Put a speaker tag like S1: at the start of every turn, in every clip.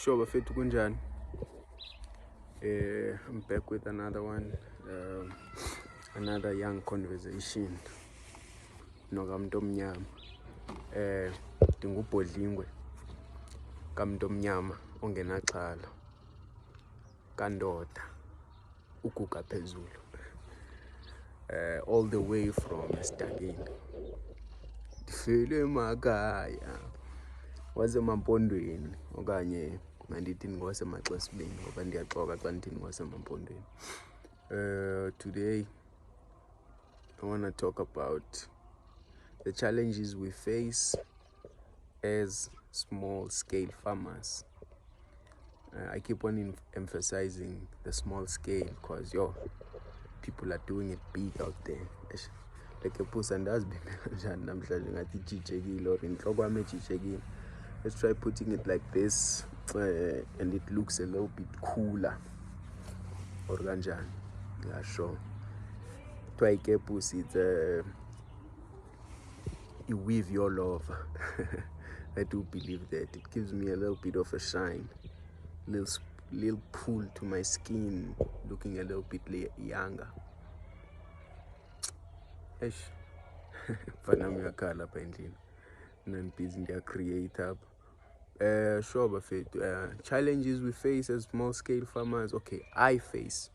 S1: Sure, bafethu kunjani? I'm back with another one, another young conversation. Nokamuntu omnyama. Ndingubhodlingwe kamuntu omnyama ongenaxhala. Kandoda uguga phezulu. All the way from Esidakeni. Ndifele emakhaya. Wasemampondweni okanye mandithi ngosemaXesibeni ngoba ndiyaxoka xa ndithi ngosemampondweni. Today I want to talk about the challenges we face as small scale farmers. I keep on emphasizing the small scale because people are doing it big out there. Like a puss and does be let's try putting it like this, and it looks a little bit cooler. Or ganjan, yeah, sure. Try pussy, it's you weave your love. I do believe that it gives me a little bit of a shine, little pull to my skin, looking a little bit younger. Eish, fanamiyakhala apha endlini. Nanibhizi ndiya-create up. Sure bafethu, challenges we face as small scale farmers. Okay, I face.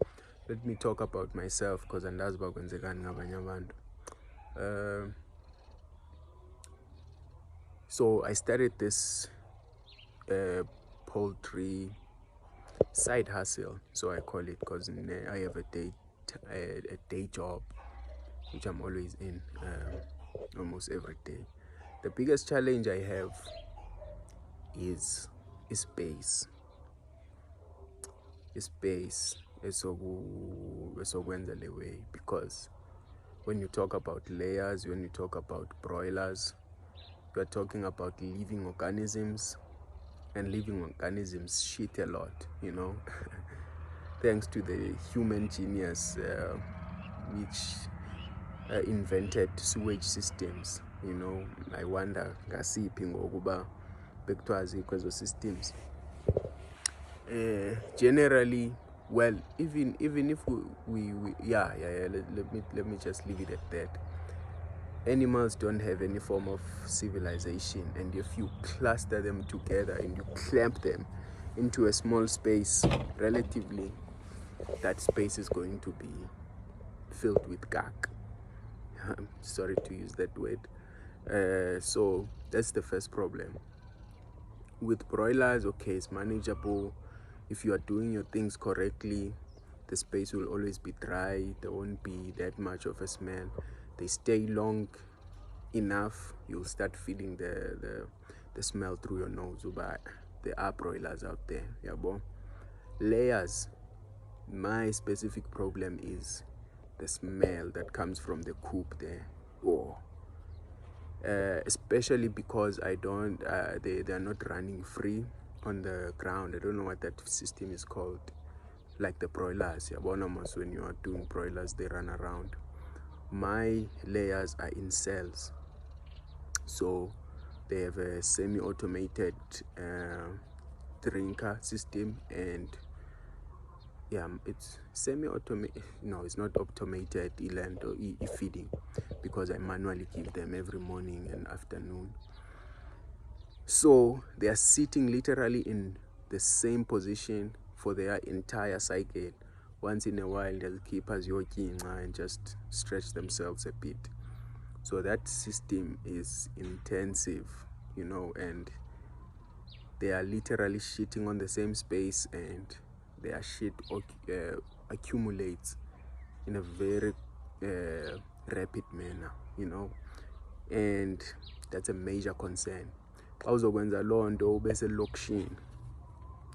S1: Let me talk about myself because andazi uba kwenzekani ngabanye abantu. So I started this poultry side hustle, so I call it, because I have a day job which I'm always in almost every day. The biggest challenge I have is space. Space esokwenza le way, because when you talk about layers, when you talk about broilers, you are talking about living organisms, and living organisms shit a lot, you know. Thanks to the human genius which invented sewage systems, you know. I wonder ngasiphi ngokuba bekuthiwa azikho ezo systems. Generally, well, even if we let me just leave it at that. Animals don't have any form of civilization, and if you cluster them together and you clamp them into a small space, relatively, that space is going to be filled with gag. I'm sorry to use that word. So that's the first problem. With broilers, okay, it's manageable. If you are doing your things correctly, the space will always be dry. There won't be that much of a smell. They stay long enough, you'll start feeling the smell through your nose. But there are broilers out there. Yabo. Layers, my specific problem is the smell that comes from the coop there. Especially because they are not running free on the ground. I don't know what that system is called. Like the broilers, when you are doing broilers, they run around. My layers are in cells, so they have a semi-automated drinker system, and it's semi-automated. No, it's not automated eland or feeding, because I manually give them every morning and afternoon. So they are sitting literally in the same position for their entire cycle. Once in a while, they'll keep us yoking and just stretch themselves a bit. So that system is intensive, you know, and they are literally shitting on the same space, and their shit accumulates in a very rapid manner, you know, and that's a major concern. Can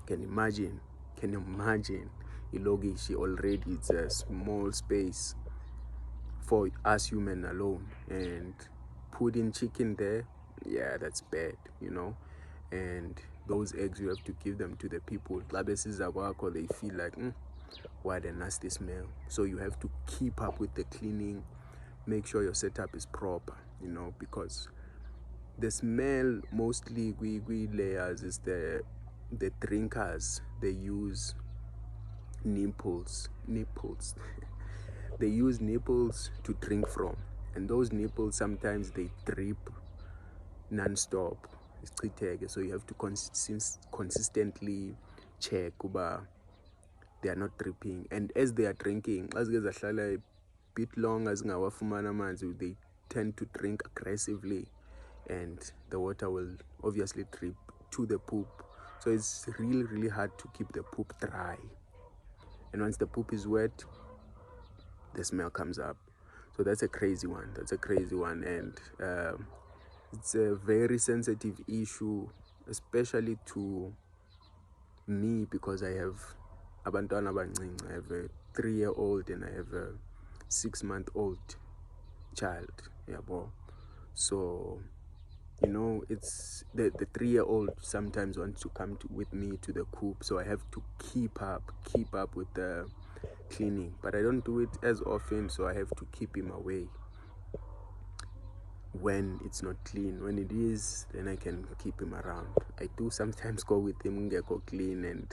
S1: you imagine? Ilogishi already, it's a small space for us human alone, and putting chicken there, that's bad, you know. And those eggs, you have to give them to the people. They feel like, what a nasty smell. So you have to keep up with the cleaning, make sure your setup is proper, you know, because the smell mostly we layers is the the drinkers, they use nipples they use nipples to drink from, and those nipples sometimes they drip non-stop. So you have to consistently check uba they are not dripping, and as they are drinking, as a bit long as they tend to drink aggressively, and the water will obviously drip to the poop. So it's really hard to keep the poop dry, and once the poop is wet, the smell comes up. So that's a crazy one, and it's a very sensitive issue, especially to me, because I have abantwana abancinci. I have a 3-year-old and I have a 6-month-old child. So it's the 3-year-old sometimes wants to come with me to the coop, so I have to keep up with the cleaning, but I don't do it as often, so I have to keep him away when it's not clean. When it is, then I can keep him around. I do sometimes go with him, go clean, and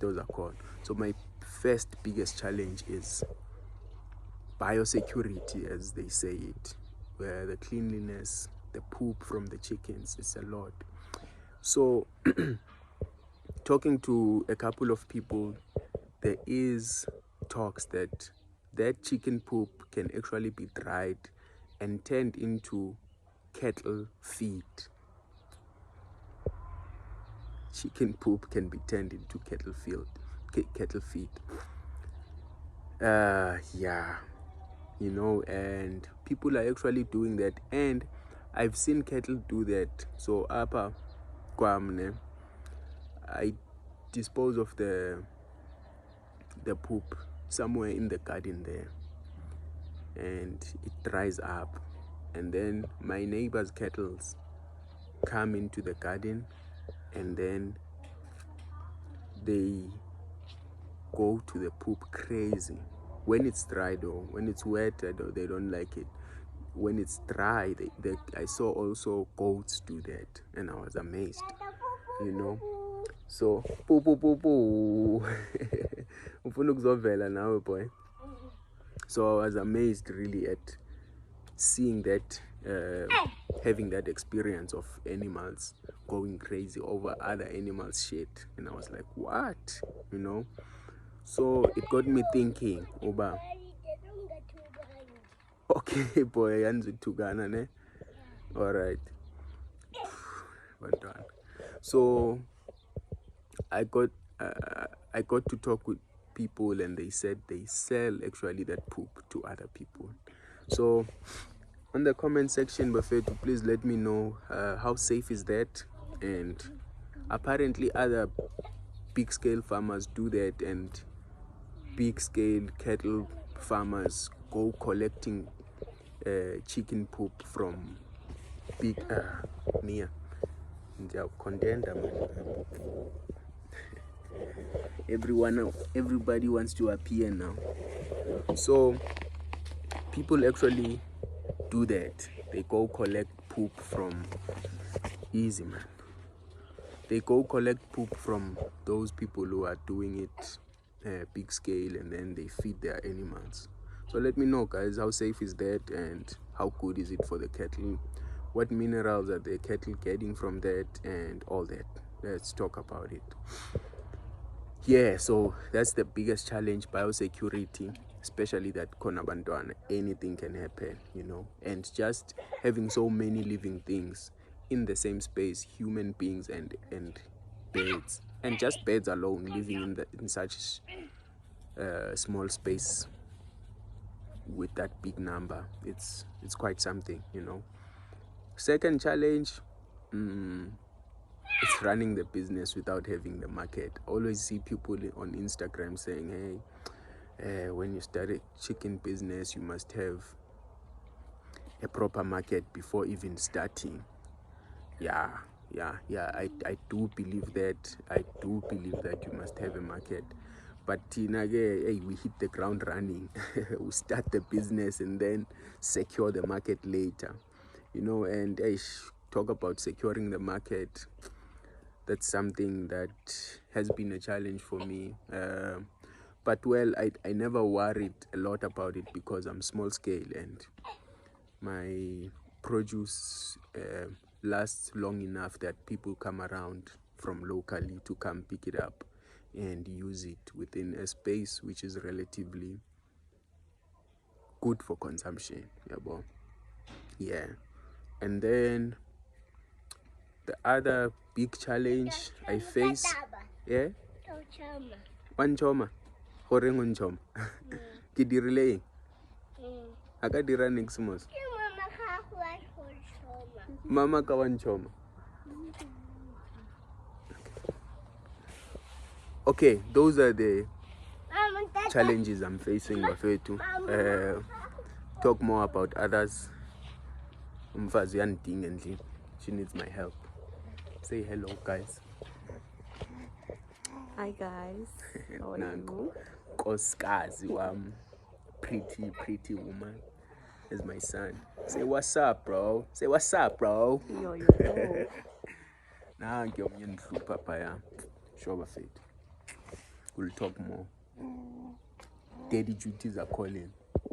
S1: those are called. So my first biggest challenge is biosecurity, as they say it, where the cleanliness, the poop from the chickens is a lot. So talking to a couple of people, there is talks that chicken poop can actually be dried and turned into cattle feed. Chicken poop can be turned into cattle feed. And people are actually doing that, and I've seen cattle do that. So apa kwamne, I dispose of the poop somewhere in the garden there, and it dries up, and then my neighbor's cattle come into the garden, and then they go to the poop crazy. When it's dry though, when it's wet, they don't like it. When it's dry, I saw also goats do that, and I was amazed, So poo. Ufuna ukuzovela nawe boy. So I was amazed really at seeing that, having that experience of animals going crazy over other animals' shit, and I was like, what? So it got me thinking, Oba. Okay, boy, Tugana, ne? All right. Well done. So I got to talk with people, and they said they sell actually that poop to other people. So on the comment section, Buffet, please let me know how safe is that. And apparently other big scale farmers do that, and big scale cattle farmers go collecting chicken poop from big contender, man. Everybody wants to appear now. So people actually do that. They go collect poop from easy, man. They go collect poop from those people who are doing it big scale, and then they feed their animals. So let me know, guys, how safe is that, and how good is it for the cattle? What minerals are the cattle getting from that, and all that? Let's talk about it. So that's the biggest challenge, biosecurity, especially that konabantwana, anything can happen, and just having so many living things in the same space, human beings and birds, and just birds alone living in such small space with that big number. It's quite something, Second challenge, it's running the business without having the market. Always see people on Instagram saying, hey, when you start a chicken business, you must have a proper market before even starting. I do believe that. I do believe that you must have a market. But we hit the ground running. We start the business and then secure the market later. And talk about securing the market. that's something that has been a challenge for me. But well, I never worried a lot about it because I'm small scale and my produce lasts long enough that people come around from locally to come pick it up and use it within a space which is relatively good for consumption. Yeah. And then the other big challenge I face, yeah, one choma, horeng one choma. Kidirile, akadira next month. Mama ka one choma. Okay, those are the challenges I'm facing. Bafethu. Talk more about others. She needs my help. Say hello, guys.
S2: Hi guys. How are you?
S1: Koskazi pretty woman is my son. Say what's up, bro. Say what's up, bro.
S2: Yo.
S1: Nah, give me a papaya. Sure, Bafethu. We'll talk more. Daddy duties are calling.